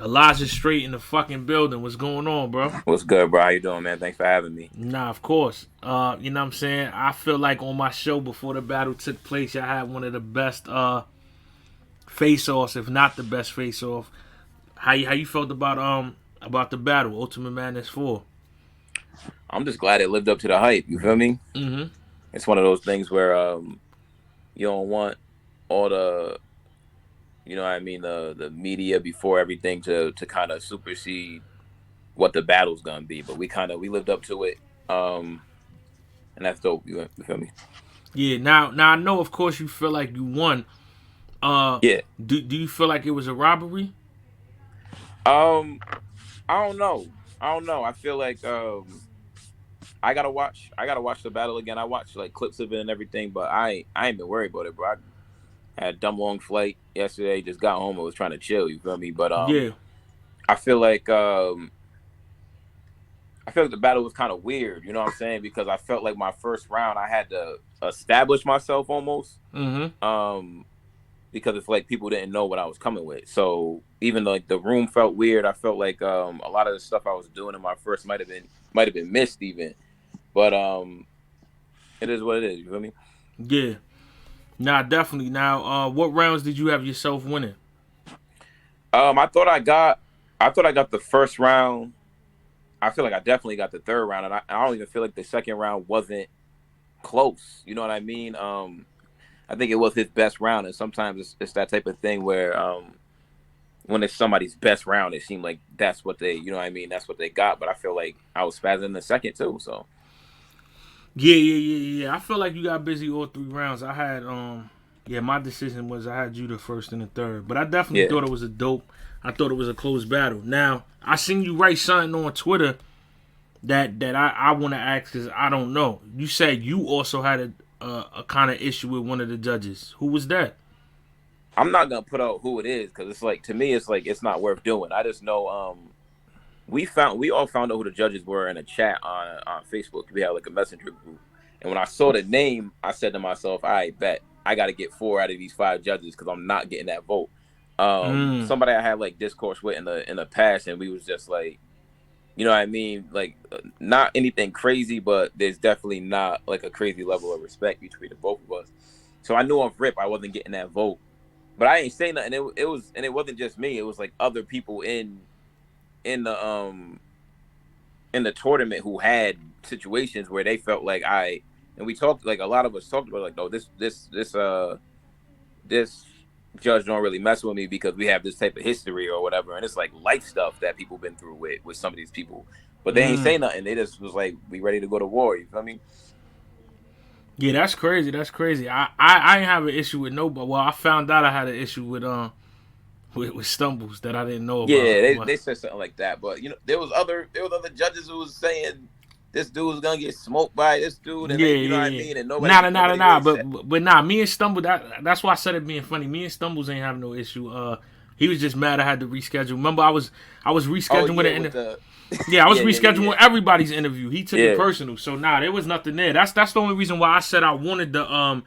Elijah Strait in the fucking building. What's going on, bro? What's good, bro? How you doing, man? Thanks for having me. Nah, of course. You know what I'm saying? I feel like on my show before the battle took place, I had one of the best face offs, if not the best face off. How you felt about the battle, Ultimate Madness 4? I'm just glad it lived up to the hype. You feel me? Mm-hmm. It's one of those things where you don't want all the what I mean the media before everything to kind of supersede what the battle's gonna be. But we lived up to it. And that's dope. You feel me? Yeah, now I know of course you feel like you won. Uh Yeah. do you feel like it was a robbery? Um. I don't know. I don't know. I feel like I gotta watch the battle again. I watched like clips of it and everything, but I ain't been worried about it, bro. I had a dumb long flight yesterday. Just got home and was trying to chill. You feel me? But Yeah. I feel like I feel like the battle was kind of weird. You know what I'm saying? Because I felt like my first round I had to establish myself almost. Mm-hmm. Um, because it's like people didn't know what I was coming with. So even though like the room felt weird, I felt like a lot of the stuff I was doing in my first might have been missed even. But it is what it is. You feel me? Yeah. Nah, definitely. Now, what rounds did you have yourself winning? I thought I got the first round. I feel like I definitely got the third round, and I don't even feel like the second round wasn't close. You know what I mean? I think it was his best round, and sometimes it's that type of thing where when it's somebody's best round, it seemed like that's what they, you know what I mean, that's what they got. But I feel like I was spazzing in the second too. So Yeah. I feel like you got busy all three rounds. I had yeah, my decision was I had you the first and the third. But I definitely yeah, thought it was a dope. I thought it was a close battle. Now, I seen you write something on Twitter that I want to ask because I don't know. You said you also had a kind of issue with one of the judges. Who was that? I'm not gonna put out who it is because it's like to me, it's like it's not worth doing. I just know we all found out who the judges were in a chat on Facebook. We had like a messenger group, and when I saw the name, I said to myself, "I bet I got to get 4 out of these 5 judges because I'm not getting that vote." Mm. Somebody I had like discourse with in the past, and we was just like, you know what I mean, like not anything crazy, but there's definitely not like a crazy level of respect between the both of us. So I knew off rip I wasn't getting that vote, but I ain't saying nothing. It was, and it wasn't just me. It was like other people in the um in the tournament who had situations where they felt like and we talked like a lot of us talked about like, oh, this judge don't really mess with me because we have this type of history or whatever, and it's like life stuff that people been through with some of these people, but they ain't Mm. say nothing. They just was like, we ready to go to war. You feel me? Yeah, that's crazy. That's crazy. I ain't have an issue with nobody. Well, I found out I had an issue with stumbles that I didn't know Yeah, about. they said something like that, but there was other judges who was saying this dude was gonna get smoked by this dude, and Yeah, they, you know yeah, what I yeah. mean, and Nah, nah, nah, nah, nobody nah. really But said. but nah, me and Stumble. That's why I said it being funny. Me and Stumbles ain't have no issue. He was just mad I had to reschedule. Remember, I was Oh rescheduling yeah, it with the yeah, I was yeah. rescheduling everybody's interview. He took it Yeah. personal. So nah, there was nothing there. That's the only reason why I said I wanted to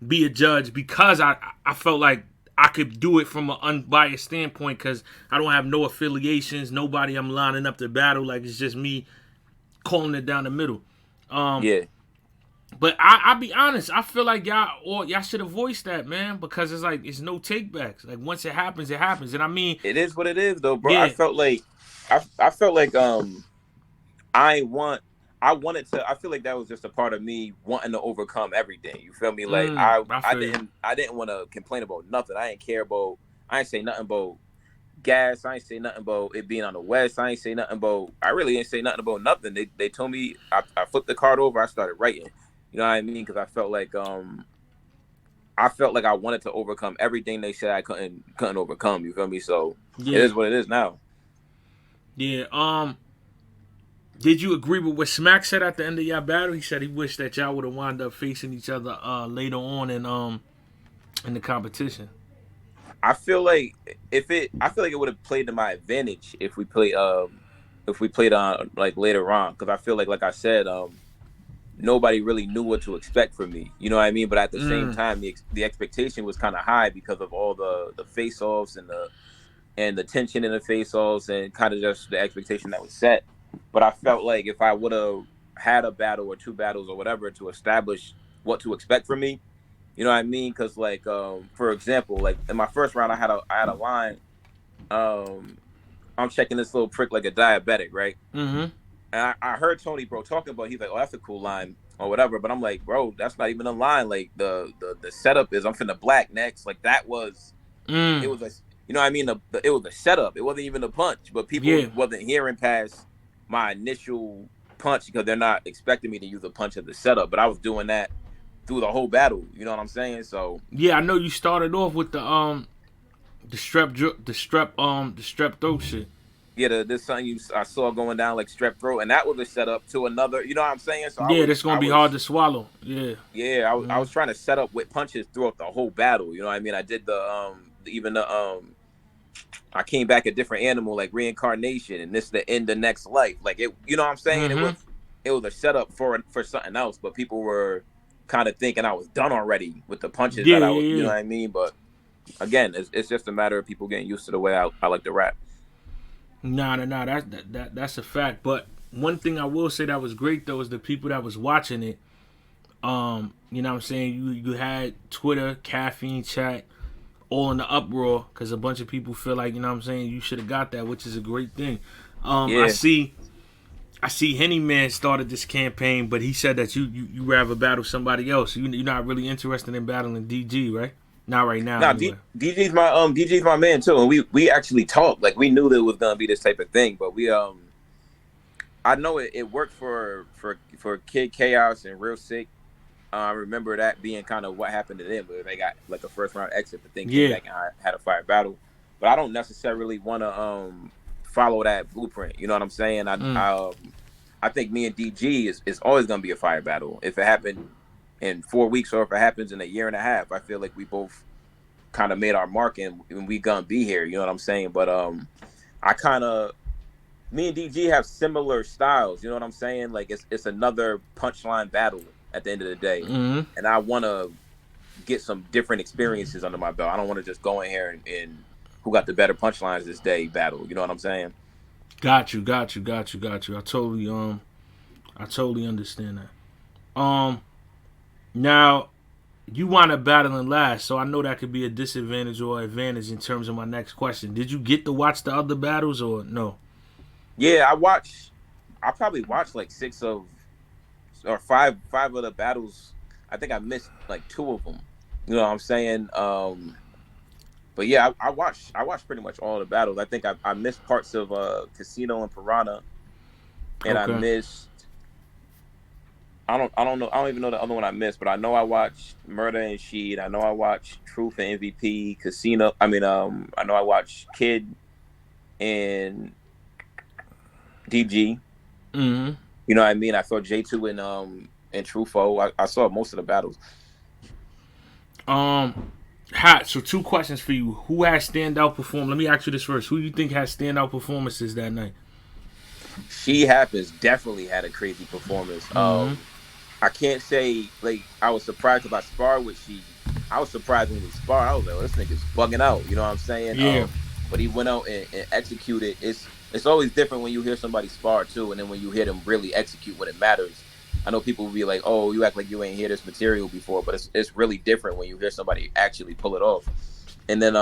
be a judge because I felt like I could do it from an unbiased standpoint because I don't have no affiliations, nobody I'm lining up to battle. Like it's just me calling it down the middle. Um, Yeah, but I'll be honest, I feel like y'all should have voiced that, man, because it's like it's no takebacks. Like once it happens, it happens. And I mean, it is what it is, though, bro. I yeah, felt like I felt like I want I wanted to. I feel like that was just a part of me wanting to overcome everything. You feel me? Like I I feel you. didn't want to complain about nothing. I didn't care about. I ain't say nothing about gas. I ain't say nothing about it being on the west. I ain't say nothing about. I really ain't say nothing about nothing. They told me I flipped the card over. I started writing. You know what I mean? Because I felt like I wanted to overcome everything they said I couldn't overcome. You feel me? So it Yeah, is what it is now. yeah. Did you agree with what Smack said at the end of your battle? He said he wished that y'all would have wound up facing each other later on in the competition. I feel like it would have played to my advantage if we played on like later on, because I feel like I said, nobody really knew what to expect from me. You know what I mean? But at the same Mm. time, the expectation was kind of high because of all the face offs and and the tension in the face-offs and kind of just the expectation that was set. But I felt like if I would have had a battle or two battles or whatever to establish what to expect from me, you know what I mean? Because like for example, like in my first round, I had a line. Um, I'm checking this little prick like a diabetic, right? Mm-hmm. And I heard Tony bro talking about. He's like, oh, that's a cool line or whatever. But I'm like, bro, that's not even a line. Like the setup is I'm finna black next. Like that was it Mm. was a you know what I mean it was a setup. It wasn't even a punch. But people Yeah. wasn't hearing past my initial punch because they're not expecting me to use a punch at the setup. But I was doing that through the whole battle. You know what I'm saying? So Yeah, I know you started off with the strep throat shit. yeah, this something I saw going down like strep throat, and that was a setup to another. You know what I'm saying? So Yeah, that's gonna I be hard was to swallow. Yeah. yeah, I Mm-hmm. was trying to set up with punches throughout the whole battle. You know what I mean? I did even the I came back a different animal like reincarnation, and this the end of next life. Like it, you know what I'm saying? It Mm-hmm. was a setup for something else, but people were kind of thinking I was done already with the punches Yeah, that I was. yeah, You know yeah. what I mean? But again, it's just a matter of people getting used to the way I like to rap. Nah. That's a fact. But one thing I will say that was great though is the people that was watching it. You know what I'm saying? You had Twitter, caffeine chat, all in the uproar because a bunch of people feel like, you know what I'm saying, you should have got that, which is a great thing. I Yeah. see Henny Man started this campaign, but he said that you rather battle somebody else. You're not really interested in battling DG, right? Not right now, Now anyway. DJ's my man too, and we actually talked. Like we knew that it was gonna be this type of thing, but we I know it worked for Kid Chaos and Real Sick. I remember that being kind of what happened to them, but they got like a first round exit, but then came Yeah. back and had a fire battle. But I don't necessarily want to follow that blueprint. You know what I'm saying? Mm. I think me and DG is always gonna be a fire battle. If it happened in 4 weeks or if it happens in a year and a half, I feel like we both kind of made our mark and we gonna be here. You know what I'm saying? But I kind of me and DG have similar styles. You know what I'm saying? Like it's another punchline battle at the end of the day, Mm. and I want to get some different experiences under my belt. I don't want to just go in here and who got the better punchlines this day battle. You know what I'm saying? Got you. I totally understand that. Now you wound up battling last, so I know that could be a disadvantage or advantage in terms of my next question. Did you get to watch the other battles or no? Yeah, I watch. I probably watched like six of or five of the battles. I think I missed like two of them. You know what I'm saying? But yeah, I watched pretty much all the battles. I think I missed parts of Casino and Piranha, and I Okay. missed. I don't know. I don't even know the other one I missed, but I know I watched Murder and Sheed. I know I watched Truth and MVP, Casino. I know I watched Kid and DG. Mm-hmm. You know what I mean? I saw J2 and Trufo. I saw most of the battles. Um, Hot. So two questions for you. Who has standout perform? Let me ask you this first. Who do you think has standout performances that night? She Happens definitely had a crazy performance. Mm-hmm. I can't say like I was surprised because I sparred with she. I was surprised when we sparred. I was like, oh, this nigga's bugging out. You know what I'm saying? Yeah. But he went out and executed. It's always different when you hear somebody spar too, and then when you hear them really execute when it matters. I know people will be like, "Oh, you act like you ain't hear this material before," but it's really different when you hear somebody actually pull it off. And then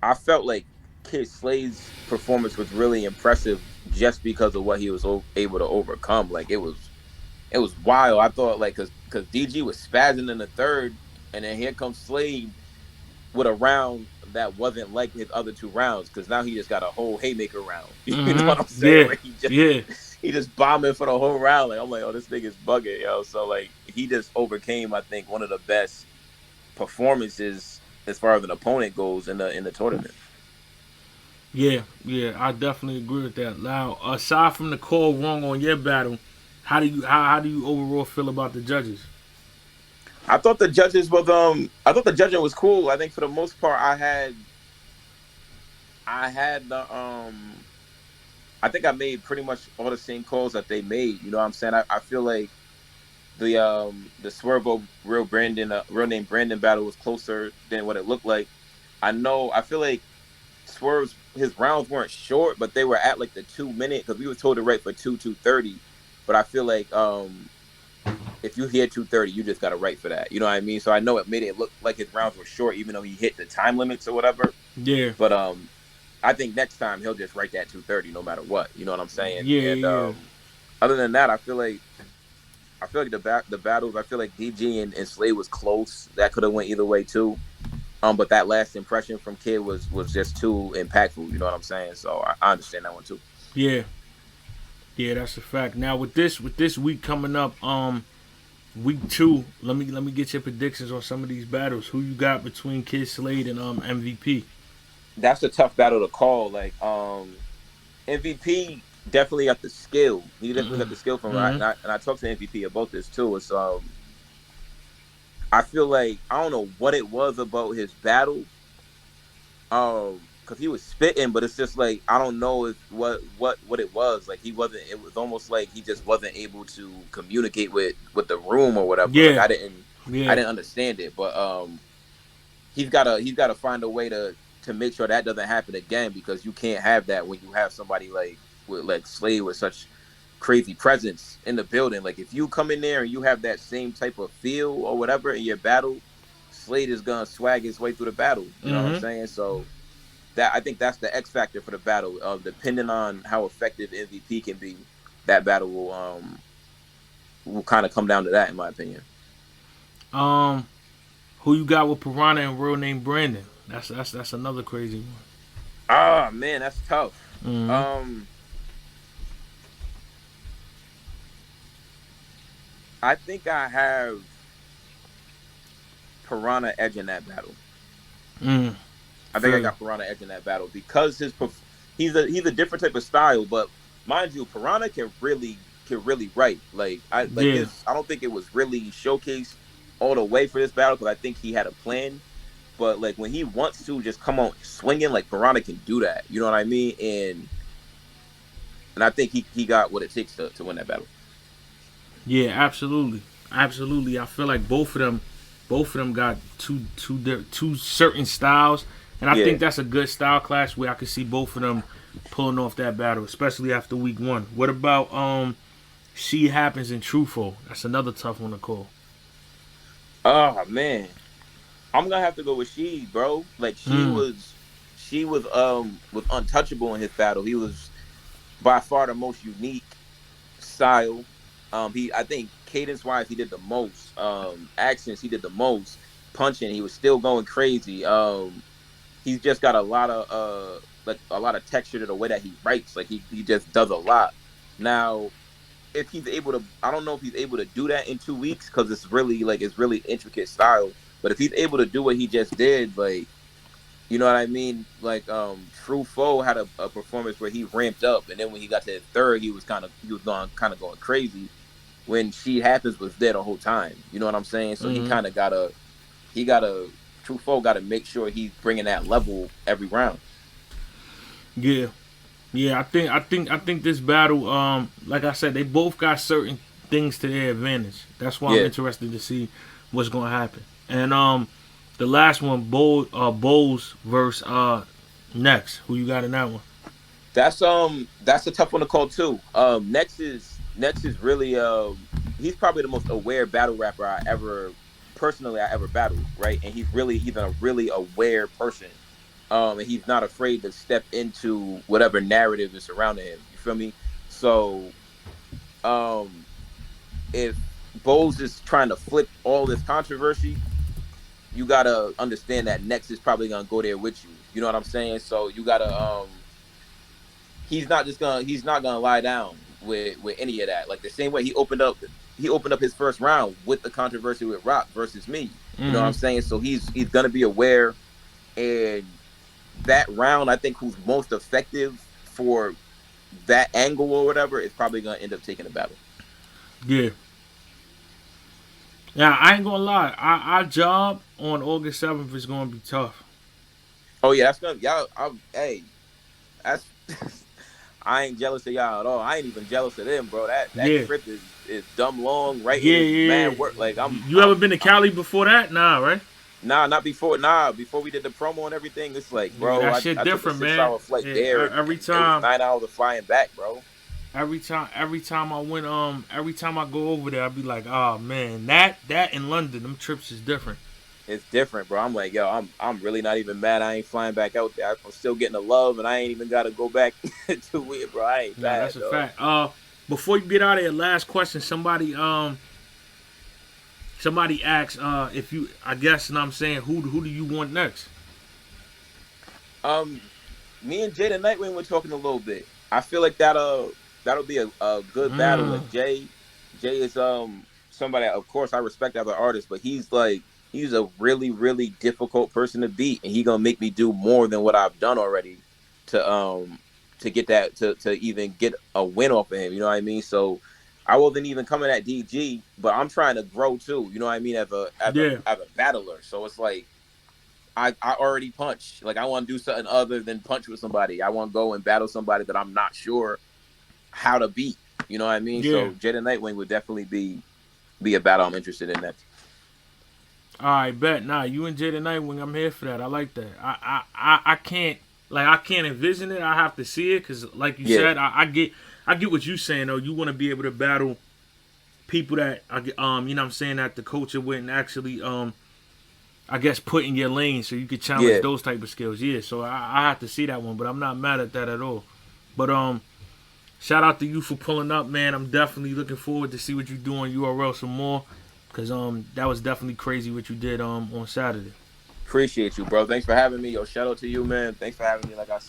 I felt like Kid Slay's performance was really impressive just because of what he was able to overcome. Like it was wild. I thought like because DG was spazzing in the third, and then here comes Slade with a round that wasn't like his other two rounds because now he just got a whole haymaker round. You know what I'm Mm-hmm. saying? Yeah. Where Yeah. he just bombing for the whole round. Like I'm like, oh, this nigga's bugging, yo. So like he just overcame, I think, one of the best performances as far as an opponent goes in the tournament. Yeah. I definitely agree with that. Now, aside from the call wrong on your battle, how do you overall feel about the judges? I thought the judging was cool. I think for the most part I had I think I made pretty much all the same calls that they made. You know what I'm saying? I feel like the Swervo real name Brandon battle was closer than what it looked like. I feel like Swerve's his rounds weren't short, but they were at like the 2 minute because we were told to write for 2:30. But I feel like if you hit 2:30, you just got to write for that. You know what I mean? So I know it made it look like his rounds were short, even though he hit the time limits or whatever. Yeah, But I think next time he'll just write that 2:30 no matter what. You know what I'm saying? yeah, And yeah, other than that, I feel like the battles. I feel like DG and Slade was close. That could have went either way too. But that last impression from Kid was just too impactful. You know what I'm saying? So I understand that one too. yeah, yeah. That's a fact. Now with this week coming up, week two. Let me get your predictions on some of these battles. Who you got between Kid Slade and MVP? That's a tough battle to call. Like MVP definitely got the skill. He definitely got the skill from right. Mm-hmm. And I talked to MVP about this too. It's I feel like I don't know what it was about his battle. Because he was spitting, but it's just like I don't know if what it was. Like he wasn't. It was almost like he just wasn't able to communicate with the room or whatever. Like Yeah, I yeah, didn't understand it. But he's gotta find a way to make sure that doesn't happen again because you can't have that when you have somebody like with like Slade with such crazy presence in the building. Like if you come in there and you have that same type of feel or whatever in your battle, Slade is gonna swag his way through the battle. You know what I'm mm-hmm. saying? So that I think that's the X factor for the battle. Depending on how effective MVP can be, that battle will kind of come down to that, in my opinion. Um, who you got with Piranha and real name Brandon? That's another crazy Ah man, that's tough. one. Um, I think I have Piranha edge in that battle. Mm-hmm. I think I got Piranha edge in that battle because he's a different type of style, but mind you, Piranha can really write. Like Yeah, his I don't think it was really showcased all the way for this battle because I think he had a plan. But like when he wants to just come on swinging, like Piranha can do that. You know what I mean? And I think he got what it takes to win that battle. yeah, absolutely, absolutely. I feel like both of them got two certain styles, and I Yeah, think that's a good style clash where I can see both of them pulling off that battle, especially after week one. What about She Happens in Truthful? That's another tough one to call. oh man, I'm gonna have to go with she, bro. Like Mm, she was untouchable in his battle. He was by far the most unique style. I think cadence wise he did the most. Accents he did the most. Punching he was still going crazy. He's just got a lot of like a lot of texture to the way that he writes. Like he just does a lot. Now if he's able to, I don't know if he's able to do that in 2 weeks because it's really intricate style. But if he's able to do what he just did, like you know what I mean? Like True Foe had a performance where he ramped up, and then when he got to his third, he was going kind of going crazy. When She Happens was there the whole time. You know what I'm saying? So mm, he gotta True Foe got to make sure he's bringing that level every round. yeah, yeah. I think this battle, like I said, they both got certain things to their advantage. That's why I'm Yeah, interested to see what's gonna happen. And the last one, Bowles versus Next. Who you got in that one? that's a tough one to call too. Next is really he's probably the most aware battle rapper I ever battled, right? And he's a really aware person. And he's not afraid to step into whatever narrative is surrounding him. You feel me? So um if Bowles is trying to flip all this controversy, you gotta understand that Next is probably gonna go there with you. You know what I'm saying? So you gotta he's not gonna lie down with any of that. Like the same way he opened up his first round with the controversy with Rock versus me. You know what I'm Mm-hmm. saying? So he's gonna be aware, and that round I think who's most effective for that angle or whatever is probably gonna end up taking the battle. Yeah. Yeah, I ain't gonna lie. Our job on August 7th is gonna be tough. Oh yeah, that's gonna y'all. Hey, that's I ain't jealous of y'all at all. I ain't even jealous of them, bro. That Yeah. trip is dumb long. Yeah, Writing is yeah, mad yeah. work. Like You ever been to Cali before that? Nah, right? Nah, not before. Nah, before we did the promo and everything, it's like, Yeah, bro, that I, shit I took a different, six man. hour flight there, Yeah, and it was 9 hours of flying back, bro. every time I went, every time I go over there, I be like, oh man, that in London, them trips is different. It's different, bro. I'm like, yo, I'm really not even mad. I ain't flying back out there. I'm still getting the love, and I ain't even got to go back to it, bro. I ain't Nah, bad, that's a dog. fact. Before you get out of here, last question. Somebody asked, if you, I guess, and I'm saying, who do you want next? Um, Me and Jay the Nightwing were talking a little bit. I feel like that'll be a good battle. Mm, Like Jay is somebody. Of course, I respect as an artist, but he's a really difficult person to beat, and he gonna make me do more than what I've done already to get that to even get a win off of him. You know what I mean? So I wasn't even coming at DG, but I'm trying to grow too. You know what I mean? yeah, As a battler. So it's like I already punch. Like I want to do something other than punch with somebody. I want to go and battle somebody that I'm not sure how to beat. You know what I mean? yeah. So Jada Nightwing would definitely be a battle I'm interested in next. All right, bet. Nah, you and Jada Nightwing, I'm here for that. I like that. I can't like I can't envision it. I have to see it because, like you Yeah, said, I get what you saying though. You want to be able to battle people that you know what I'm saying, that the culture wouldn't actually I guess put in your lane so you could challenge yeah. those type of skills. Yeah, so I have to see that one, but I'm not mad at that at all. But shout out to you for pulling up, man. I'm definitely looking forward to see what you do on URL some more. Cause that was definitely crazy what you did on Saturday. Appreciate you, bro. Thanks for having me. Yo, shout out to you, man. Thanks for having me. Like I said.